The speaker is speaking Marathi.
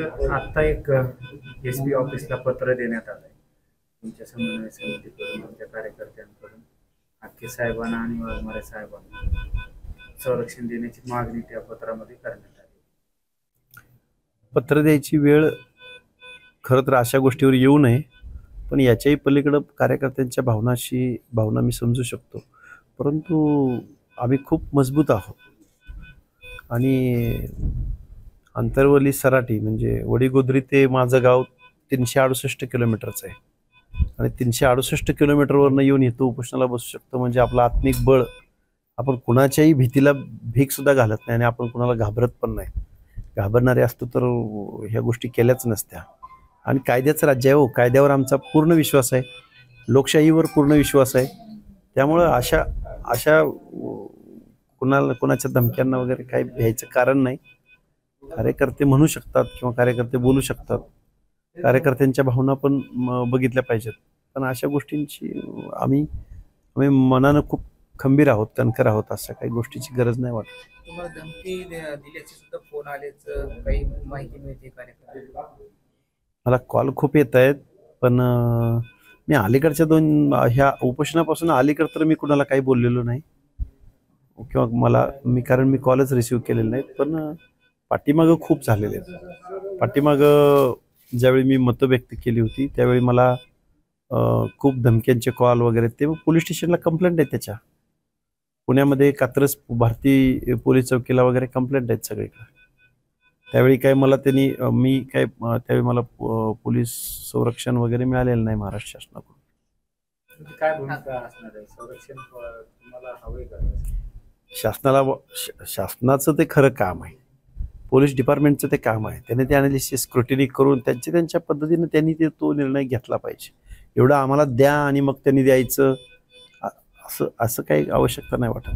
तर आता एक एस.पी. ऑफिसला पत्र देण्यात आलंय तुमच्या समन्वय समितीकडून, तुमच्या कार्यकर्त्यांकडून हाके साहेबांना आणि वाघमारे साहेबांना संरक्षण देण्याची मागणी त्या पत्रामध्ये करण्यात आली. पत्र द्यायची वेळ खरं तर अशा गोष्टीवर येऊ नये, पण याच्याही पलीकडं कार्यकर्त्यांच्या भावना मी समजू शकतो. परंतु आम्ही खूप मजबूत आहोत आणि अंतरवली सराटी म्हणजे वडीगोद्री ते माझं गाव 368 किलोमीटरचं आहे आणि 368 किलोमीटरवरनं येऊन इथं उपोषणाला बसू शकतो म्हणजे आपलं आत्मिक बळ. आपण कुणाच्याही भीतीला भीक सुद्धा घालत नाही आणि आपण कुणाला घाबरत पण नाही. घाबरणारे असतो तर ह्या गोष्टी केल्याच नसत्या. आणि कायद्याचं राज्य आहे हो, कायद्यावर आमचा पूर्ण विश्वास आहे, लोकशाहीवर पूर्ण विश्वास आहे. त्यामुळं अशा अशा कोणाच्या धमक्यांना वगैरे काही भ्यायचं कारण नाही. कार्यकर्ते म्हणू शकतात किंवा कार्यकर्ते बोलू शकतात, कार्यकर्त्यांच्या भावना पण बघितल्या पाहिजेत. पण अशा गोष्टींची आम्ही मनानं खूप खंबीर आहोत, कणखर आहोत. अशा काही गोष्टीची गरज नाही वाटत. तुम्हाला धमकी दिल्याची सुद्धा फोन आलेच काही माहिती मिळते कार्यकर्त्यांना? मला कॉल खूप येत आहेत, पण मी अलीकडच्या ह्या उपोषणापासून अलीकडं तर मी कुणाला काही बोललेलो नाही किंवा कारण मी कॉलच रिसिव्ह केलेले नाहीत. पण पाठीमागं खूप झालेले आहेत. पाठीमागं ज्यावेळी मी मतं व्यक्त केली होती त्यावेळी मला खूप धमक्यांचे कॉल वगैरे, ते पोलीस स्टेशनला कंप्लेंट आहे. त्याच्या पुण्यामध्ये कात्रज भारतीय पोलीस चौकीला वगैरे कंप्लेंट आहेत सगळीकडे. त्यावेळी काय मला त्यावेळी मला पोलीस संरक्षण वगैरे मिळालेलं नाही महाराष्ट्र शासनाकडून. काय भूमिका असणार आहे? संरक्षण तुम्हाला हवंय का? शासनाचं ते खरं काम आहे, पोलीस डिपार्टमेंटचं ते काम आहे. त्याने ते अनालिसिस स्क्रुटिनी करून त्यांच्या पद्धतीने त्यांनी तो निर्णय घेतला पाहिजे. एवढं आम्हाला द्या आणि मग त्यांनी द्यायचं असं काही आवश्यकता नाही वाटत.